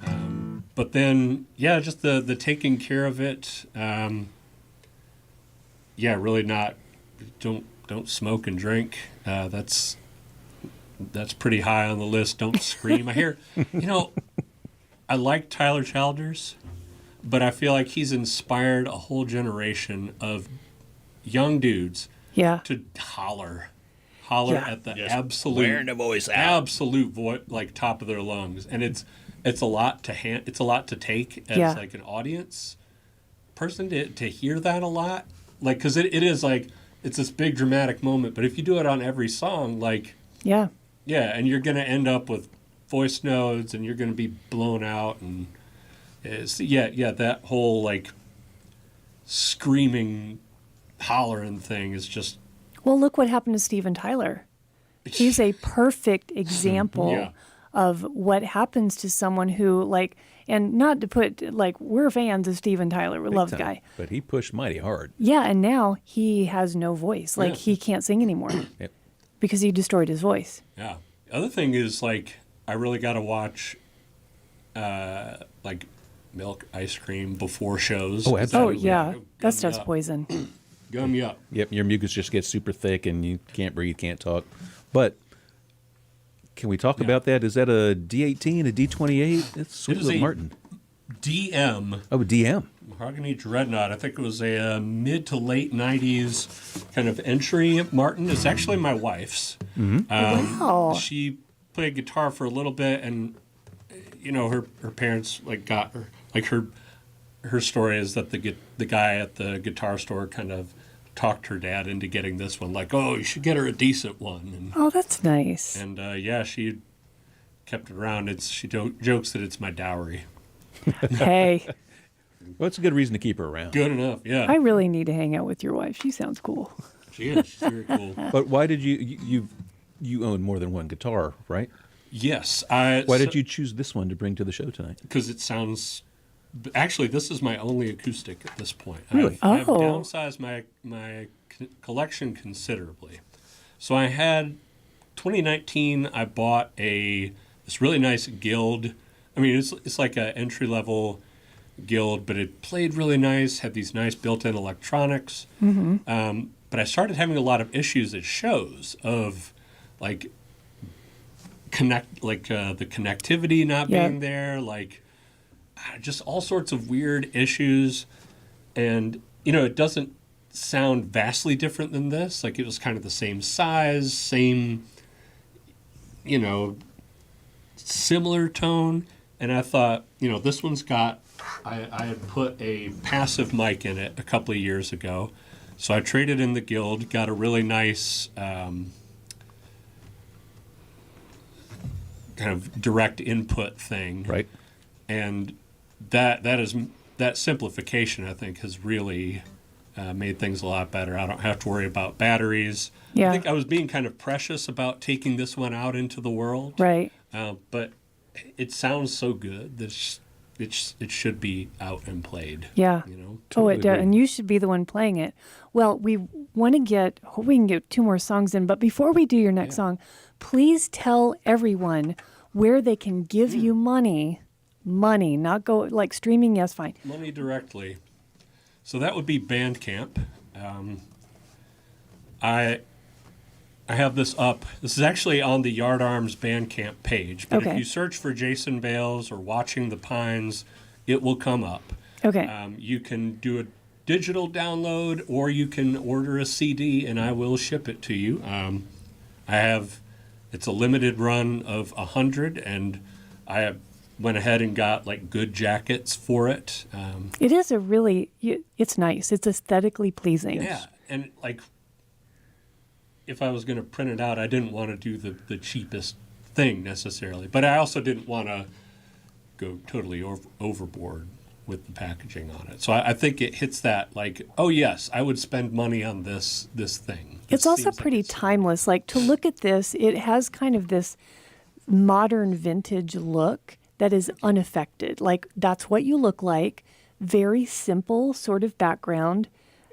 S1: Dang.
S3: But then, just the taking care of it. Really not. Don't smoke and drink. That's pretty high on the list. Don't scream. I hear, I like Tyler Childers, but I feel like he's inspired a whole generation of young dudes
S1: Yeah.
S3: to holler
S1: Yeah.
S3: at the
S2: Just wearing the voice out.
S3: absolute like top of their lungs, and it's a lot to it's a lot to take as like an audience person to hear that a lot, like because it is like it's this big dramatic moment, but if you do it on every song, like
S1: Yeah.
S3: and you're gonna end up with voice nodes, and you're gonna be blown out, and it's that whole like screaming hollering thing is just.
S1: Well, look what happened to Steven Tyler. He's a perfect example
S3: Yeah.
S1: of what happens to someone who, and not to put, we're fans of Steven Tyler. We love the
S2: Big time.
S1: guy.
S2: But he pushed mighty hard.
S1: Yeah, and now he has no voice.
S3: Yeah.
S1: He can't sing anymore
S2: Yep.
S1: because he destroyed his voice.
S3: Yeah. The other thing is, I really got to watch, milk ice cream before shows.
S2: Oh,
S3: 'cause
S2: absolutely.
S1: Oh,
S3: that
S1: yeah.
S3: will gum
S1: That
S3: you
S1: stuff's
S3: up.
S1: poison.
S3: Gum you up.
S2: Yep, your mucus just gets super thick and you can't breathe, can't talk. But can we talk about that? Is that a D18, a D28? It's sweet
S3: It is
S2: little
S3: a-
S2: Martin.
S3: DM,
S2: Oh, a DM.
S3: Mahogany Dreadnought. I think it was a mid to late 90s kind of entry. Martin is actually my wife's.
S1: Wow.
S3: She played guitar for a little bit, and her parents got her. Her story is that the guy at the guitar store kind of talked her dad into getting this one. You should get her a decent one.
S1: Oh, that's nice.
S3: And she kept it around. She jokes that it's my dowry.
S1: Hey,
S2: Well, it's a good reason to keep her around.
S3: Good enough, yeah.
S1: I really need to hang out with your wife. She sounds cool.
S3: She is. She's very cool.
S2: But why did you own more than one guitar, right?
S3: Yes.
S2: Why did you choose this one to bring to the show tonight?
S3: Because it sounds. Actually, this is my only acoustic at this point.
S2: Really?
S3: I've
S1: Oh.
S3: downsized my collection considerably. So I had 2019. I bought this really nice Guild. I mean, it's like an entry level Guild, but it played really nice. Had these nice built-in electronics. But I started having a lot of issues at shows of the connectivity not
S1: Yeah.
S3: being there, just all sorts of weird issues. And it doesn't sound vastly different than this. It was kind of the same size, same similar tone. And I thought, this one's got. I had put a passive mic in it a couple of years ago, so I traded in the Guild, got a really nice kind of direct input thing,
S2: Right.
S3: and that simplification, I think, has really made things a lot better. I don't have to worry about batteries.
S1: Yeah.
S3: I think I was being kind of precious about taking this one out into the world,
S1: Right.
S3: but it sounds so good that it should be out and played.
S1: Yeah.
S3: You know.
S1: Oh, it
S2: Totally
S1: does.
S2: agree.
S1: And you should be the one playing it. Well, we want to hope we can get 2 more songs in. But before we do your next song, please tell everyone where they can give you money. Money, not go like streaming. Yes, fine.
S3: Money directly. So that would be Bandcamp. I have this up. This is actually on the Yard Arms Bandcamp page. But
S1: Okay.
S3: if you search for Jason Bales or Watching the Pines, it will come up.
S1: Okay.
S3: You can do a digital download or you can order a CD and I will ship it to you. It's a limited run of 100 and I went ahead and got like good jackets for it.
S1: It is it's nice. It's aesthetically pleasing.
S3: Yeah, and like if I was going to print it out, I didn't want to do the cheapest thing necessarily, but I also didn't want to go totally overboard with the packaging on it. So I think it hits that like, oh yes, I would spend money on this thing.
S1: It's
S3: This
S1: also
S3: seems like
S1: pretty
S3: it's-
S1: timeless. Like to look at this, it has kind of this modern vintage look that is unaffected. Like that's what you look like. Very simple sort of background,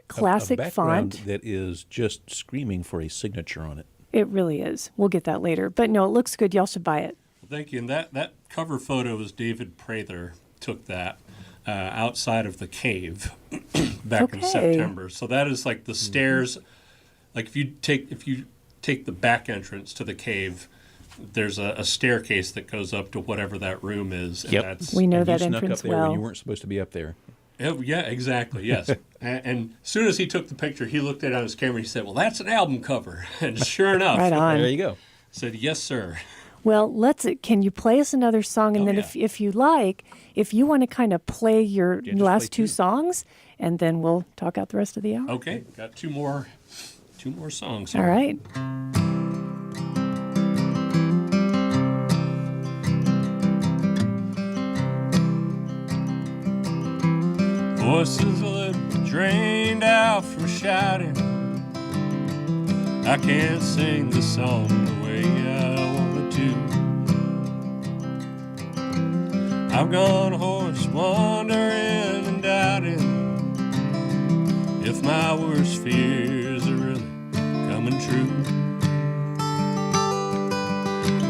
S1: classic
S2: a background
S1: font.
S2: that is just screaming for a signature on it.
S1: It really is. We'll get that later. But no, it looks good. Y'all should buy it.
S3: Thank you. And that cover photo was David Prather took that outside of the cave back in
S1: Okay.
S3: September. So that is like the stairs. Like if you take the back entrance to the cave, there's a staircase that goes up to whatever that room is. And
S2: Yep.
S3: that's,
S1: We know
S2: And
S1: that
S2: you snuck
S1: entrance
S2: up there when
S1: well.
S2: you weren't supposed to be up there.
S3: Oh, yeah, exactly. Yes. And as soon as he took the picture, he looked at it on his camera. He said, "Well, that's an album cover." And sure enough,
S1: Right on.
S2: There you go.
S3: said, "Yes, sir."
S1: Well, can you play us another song? And
S3: Oh,
S1: then
S3: yeah.
S1: if you like, if you want to kind of play your
S2: Yeah, just play
S1: last 2
S2: two.
S1: songs, and then we'll talk out the rest of the hour.
S3: Okay, got two more songs
S1: All
S3: here.
S1: right.
S3: Voices a little drained out from shouting. I can't sing the song the way I wanted to. I've gone horse wandering and doubting if my worst fears are really coming true.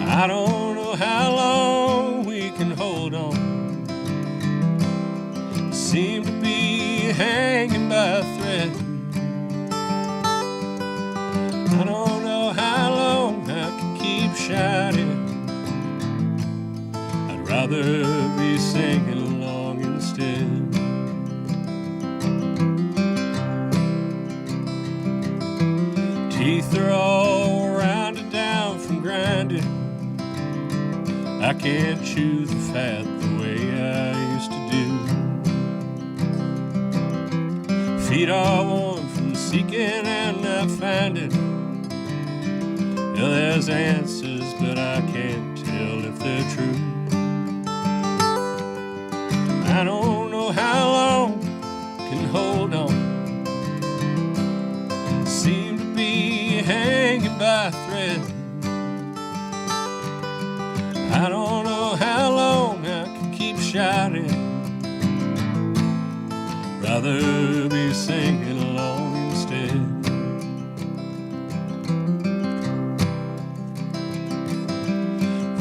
S3: I don't know how long we can hold on. Seem to be hanging by a thread. I don't know how long I can keep shouting. I'd rather be singing along instead. Teeth are all rounded down from grinding. I can't chew the fat the way I used to do. Feet are worn from seeking and not finding. Yeah, there's answers, but I can't tell if they're true. I don't know how long can hold on. Seem to be hanging by a thread. I don't know how long I can keep shouting. Rather be singing along instead.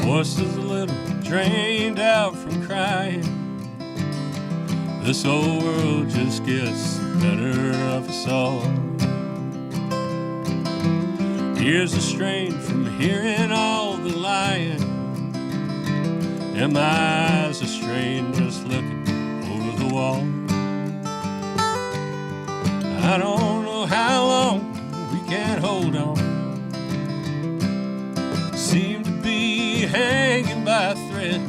S3: Voices a little drained out from crying. This old world just gets the better of us all. Ears are strained from hearing all the lying, and my eyes are strained just looking over the wall. I don't know how long we can hold on. Seem to be hanging by a thread.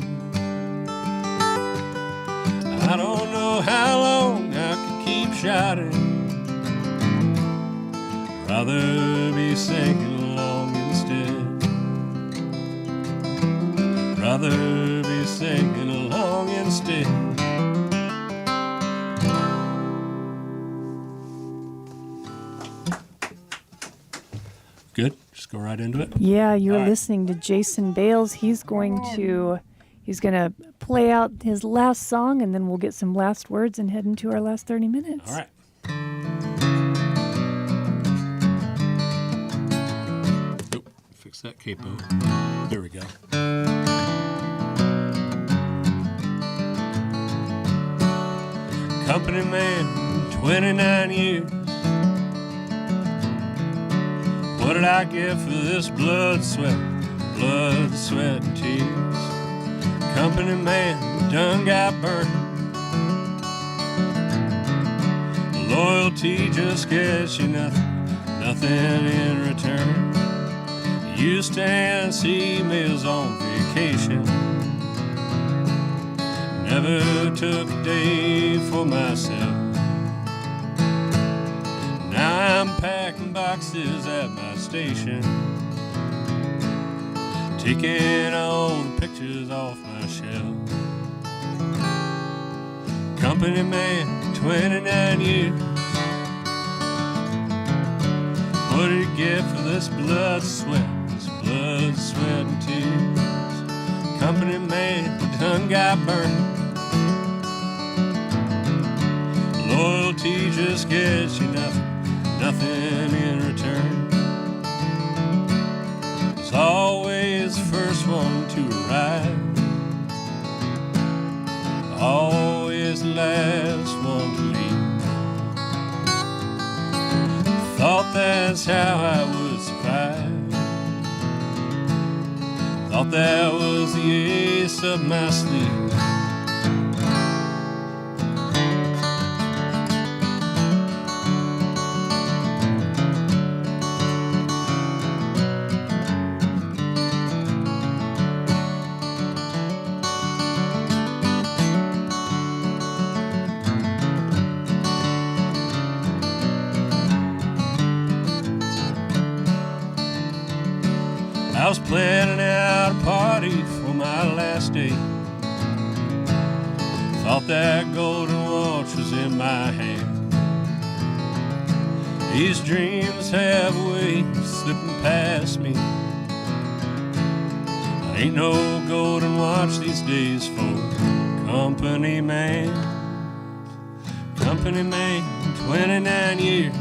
S3: I don't know how long I can keep shouting. Rather be singing along instead. Rather be singing along instead. Good. Just go right into it.
S1: Yeah, you're
S3: All right.
S1: listening to Jason Bales. He's going to He's going to play out his last song, and then we'll get some last words and head into our last 30 minutes.
S3: All right. Oh, fix that capo. There we go. Company man, 29 years. What did I get for this blood, sweat, and tears? Company man, done got burned. Loyalty just gets you nothing in return. Used to answer emails on vacation. Never took a day for myself. Now I'm packing boxes at my station, taking all the pictures off my shelf. Company man, 29 years. What did you get for this blood, sweat, and tears? Company man, done got burned. Loyalty just gets you nothing in return. It's always the first one to arrive, always the last one to leave. Thought that's how I would survive. Thought that was the ace up my sleeve. I was planning out a party for my last day. Thought that golden watch was in my hand. These dreams have a way of slipping past me. Ain't no golden watch these days for company man. Company man, 29 years.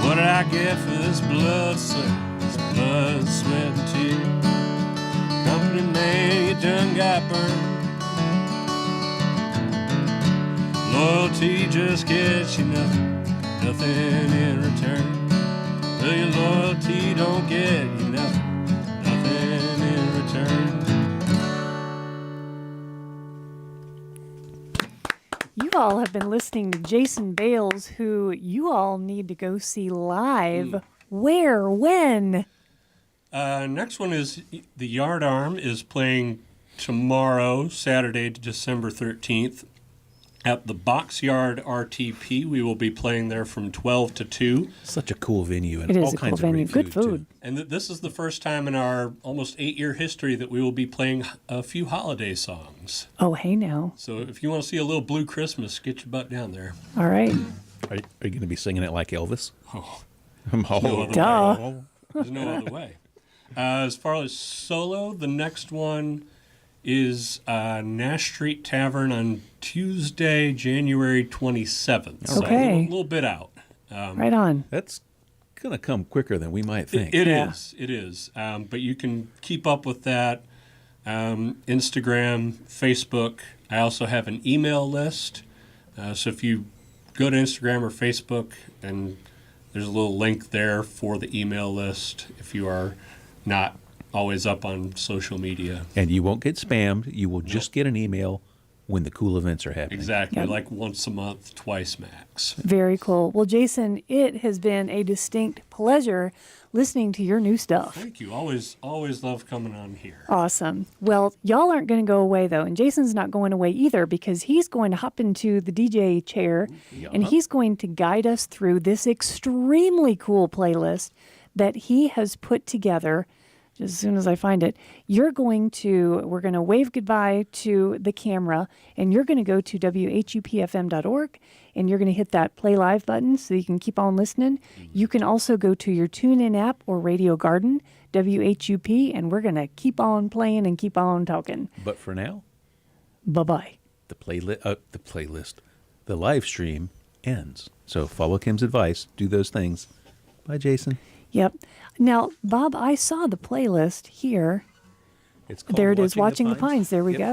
S3: What did I get for this blood, sweat, and tears? Company man, you done got burned. Loyalty just gets you nothing in return. Well, your loyalty don't get you nothing in return.
S1: You all have been listening to Jason Bales, who you all need to go see live. Where? When?
S3: Next one is the Yard Arm is playing tomorrow, Saturday, December 13th, at the Box Yard RTP. We will be playing there from 12 to 2.
S2: Such a cool venue and
S1: It is
S2: all
S1: a cool
S2: kinds
S1: venue.
S2: of great
S1: Good food.
S2: too.
S3: And this is the first time in our almost 8-year history that we will be playing a few holiday songs.
S1: Oh, hey now.
S3: So if you want to see a little Blue Christmas, get your butt down there.
S1: All right.
S2: Are you going to be singing it like Elvis?
S3: Oh,
S2: Oh,
S1: Duh.
S3: there's no other way. As far as solo, the next one is Nash Street Tavern on Tuesday, January 27th. So
S1: Okay.
S3: a little bit out.
S1: Right on.
S2: That's going to come quicker than we might think.
S3: It
S1: Yeah.
S3: is. But you can keep up with that. Instagram, Facebook. I also have an email list. So if you go to Instagram or Facebook, and there's a little link there for the email list if you are not always up on social media.
S2: And you won't get spammed. You will just get an email when the cool events are happening.
S3: Exactly,
S1: Yep.
S3: like once a month, twice max.
S1: Very cool. Well, Jason, it has been a distinct pleasure listening to your new stuff.
S3: Thank you. Always love coming on here.
S1: Awesome. Well, y'all aren't going to go away, though. And Jason's not going away either because he's going to hop into the DJ chair and he's going to guide us through this extremely cool playlist that he has put together just as soon as I find it. We're going to wave goodbye to the camera, and you're going to go to WHUPFM.org, and you're going to hit that play live button so you can keep on listening. You can also go to your TuneIn app or Radio Garden, WHUP, and we're going to keep on playing and keep on talking.
S2: But for now,
S1: Bye-bye.
S2: the playlist, the live stream ends. So follow Kim's advice. Do those things. Bye, Jason.
S1: Yep. Now, Bob, I saw the playlist here.
S2: It's called
S1: There it is, Watching the Pines. There we
S2: Yep.
S1: go.